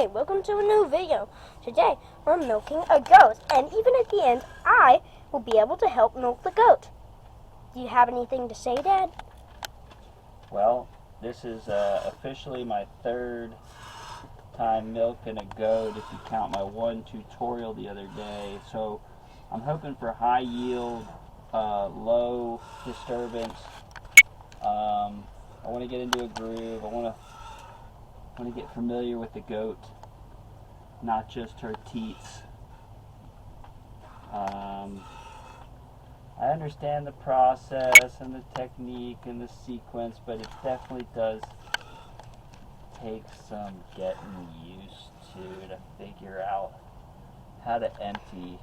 Hey, welcome to a new video. Today, we're milking a goat, and even at the end, I will be able to help milk the goat. Do you have anything to say, Dad? Well, this is officially my third time milking a goat if you count my one tutorial the other day. So I'm hoping for high yield, low disturbance. I want to get into a groove. I want to get familiar with the goat, not just her teats. I understand the process and the technique and the sequence, but it definitely does take some getting used to figure out how to empty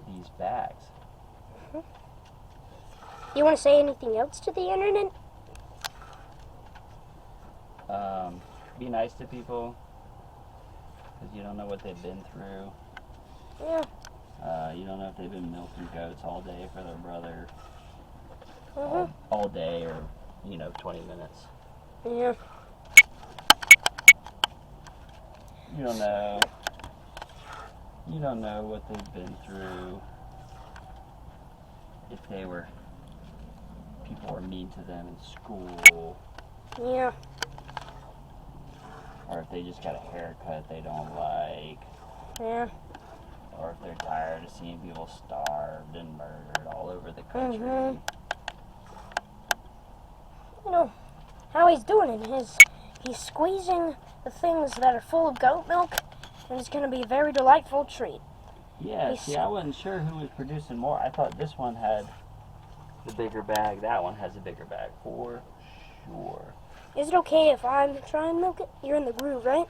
these bags. You want to say anything else to the internet? Be nice to people, because you don't know what they've been through. Yeah. You don't know if they've been milking goats all day for their brother. All day, or 20 minutes. Yeah. You don't know. You don't know what they've been through. If people were mean to them in school. Yeah. Or if they just got a haircut they don't like. Yeah. Or if they're tired of seeing people starved and murdered all over the country. You know how he's doing it is he's squeezing the things that are full of goat milk, and it's going to be a very delightful treat. Yeah, see, I wasn't sure who was producing more. I thought this one had the bigger bag. That one has a bigger bag, for sure. Is it okay if I try and milk it? You're in the groove, right?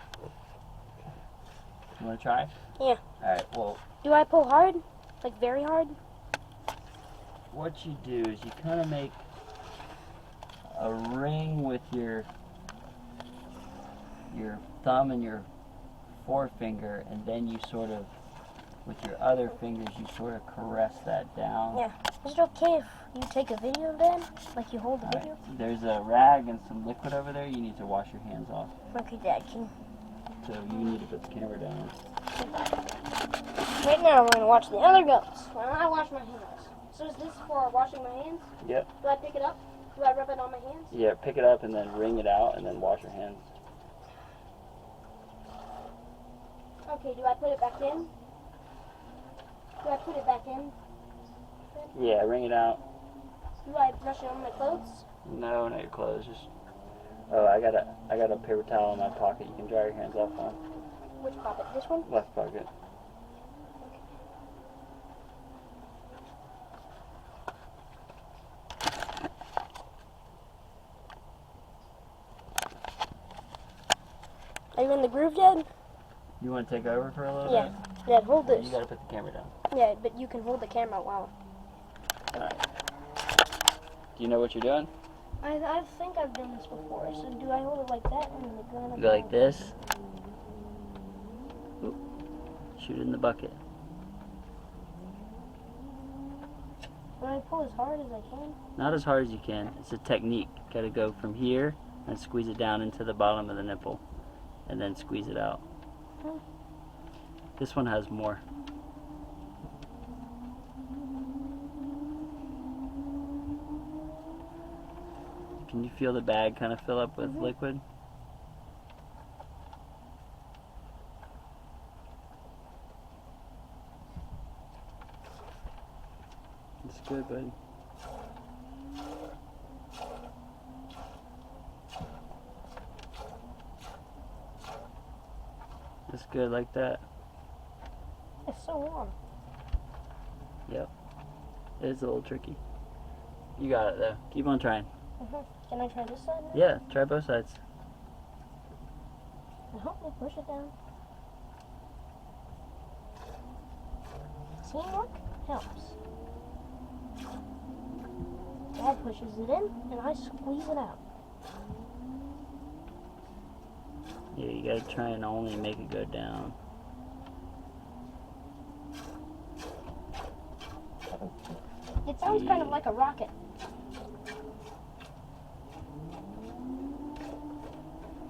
You want to try? Yeah. Alright, well... Do I pull hard? Like, very hard? What you do is you kind of make a ring with your thumb and your forefinger, and then you sort of, with your other fingers, you sort of caress that down. Yeah. Is it okay if you take a video of that? Like you hold the video? Right. There's a rag and some liquid over there. You need to wash your hands off. Okay, Dad, can... So you need to put the camera down. Right now, we're going to watch the other goats. While I wash my hands. So is this for washing my hands? Yep. Do I pick it up? Do I rub it on my hands? Yeah, pick it up and then wring it out and then wash your hands. Okay, do I put it back in? Do I put it back in? Yeah, wring it out. Do I brush it on my clothes? No, not your clothes. Just... Oh, I got a paper towel in my pocket. You can dry your hands off on. Which pocket? This one? Left pocket. Are you in the groove, Dad? You want to take over for a little bit? Yeah. Dad, hold this. You got to put the camera down. Yeah, but you can hold the camera while... Alright. Do you know what you're doing? I think I've done this before. So do I hold it like that? And Go like this. Ooh. Shoot it in the bucket. Do I pull as hard as I can? Not as hard as you can. It's a technique. Got to go from here and squeeze it down into the bottom of the nipple, and then squeeze it out. This one has more. Can you feel the bag kind of fill up with liquid? It's good, buddy. It's good like that. It's so warm. Yep. It is a little tricky. You got it though. Keep on trying. Can I try this side now? Yeah, try both sides. Help me push it down. Teamwork helps. Dad pushes it in, and I squeeze it out. Yeah, you gotta try and only make it go down. It sounds kind of like a rocket.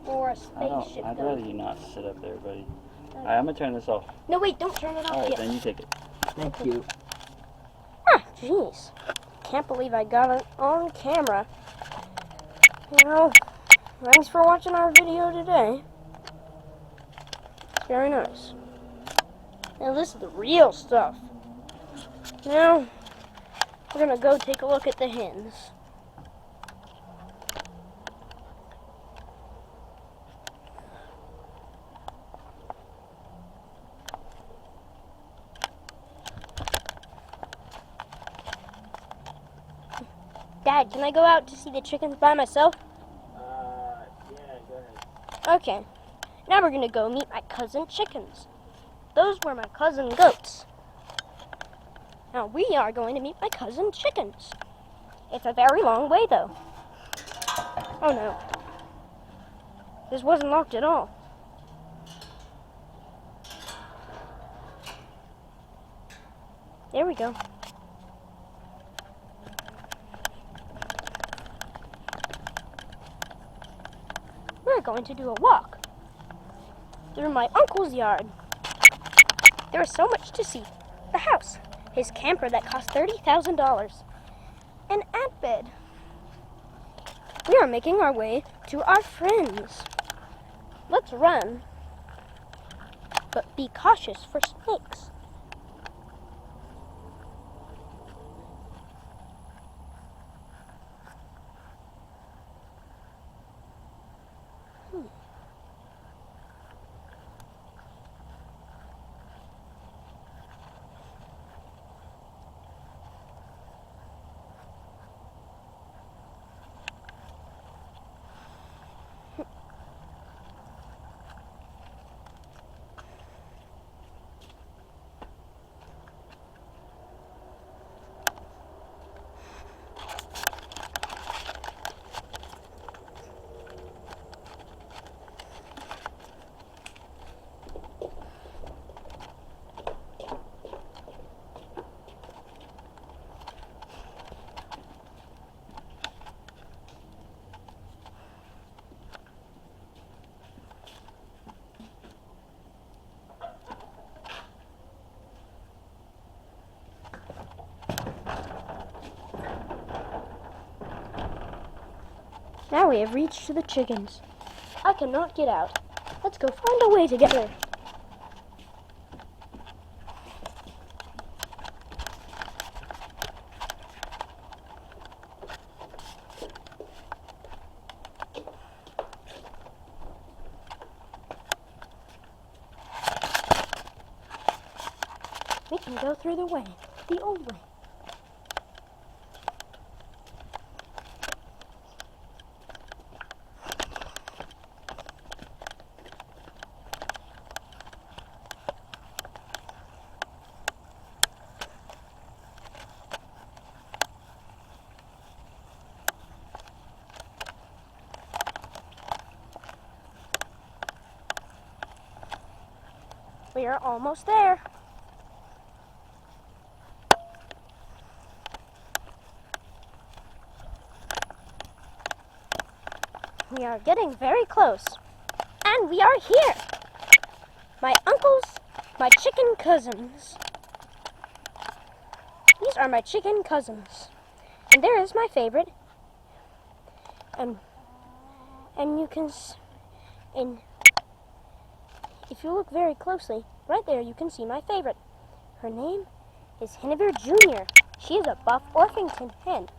or a spaceship I'd gun. rather you not sit up there, buddy. Alright, I'm gonna turn this off. No, wait, don't turn it off Alright, yet. then you take it. Thank you. Ah, jeez. Can't believe I got it on camera. You know, thanks for watching our video today. It's very nice. Now this is the real stuff. Now, we're gonna go take a look at the hens. Dad, can I go out to see the chickens by myself? Yeah, go ahead. Okay. Now we're gonna go meet my cousin chickens. Those were my cousin goats. Now we are going to meet my cousin chickens. It's a very long way though. Oh no. This wasn't locked at all. There we go. We're going to do a walk through my uncle's yard. There is so much to see. The house, his camper that cost $30,000, an ant bed. We are making our way to our friends. Let's run, but be cautious for snakes. Now we have reached the chickens. I cannot get out. Let's go find a way together. We can go through the old way. We are almost there. We are getting very close. And we are here. My uncles, my chicken cousins. These are my chicken cousins. And there is my favorite. And you can if you look very closely, right there you can see my favorite. Her name is Henniver Jr. She is a buff Orpington hen.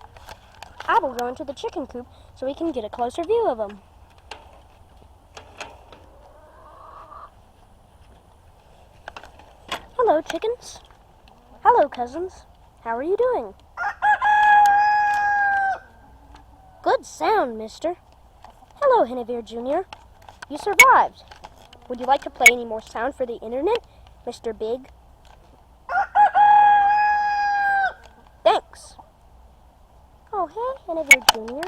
I will go into the chicken coop so we can get a closer view of them. Hello, chickens. Hello, cousins. How are you doing? Good sound, mister. Hello, Henniver Jr. You survived. Would you like to play any more sound for the internet, Mr. Big? Thanks. Oh, hey, Henniver Jr.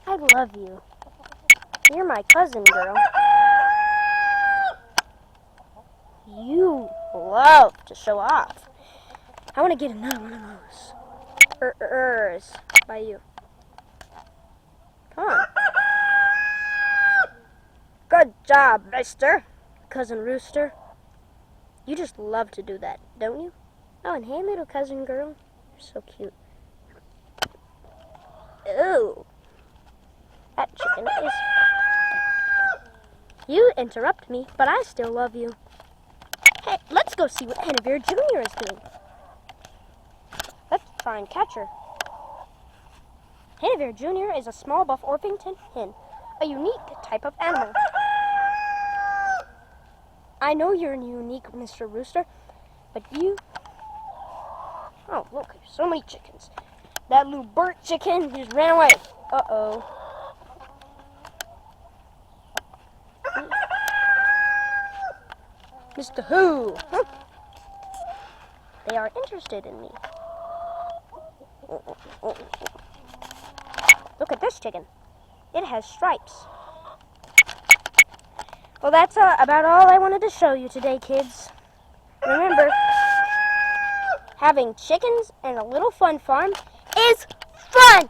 I love you. You're my cousin, girl. You love to show off. I want to get another one of those. By you. Come on. job, mister. Cousin Rooster. You just love to do that, don't you? Oh, and hey, little cousin girl. You're so cute. Ooh. That chicken is... You interrupt me, but I still love you. Hey, let's go see what Henneveer Jr. is doing. Let's try and catch her. Henneveer Jr. is a small buff Orpington hen, a unique type of animal. I know you're unique, Mr. Rooster, but you... Oh, look, there's so many chickens. That little Bert chicken just ran away. Uh-oh. Mr. Who? Huh? They are interested in me. Look at this chicken. It has stripes. Well, that's about all I wanted to show you today, kids. Remember, having chickens and a little fun farm is fun!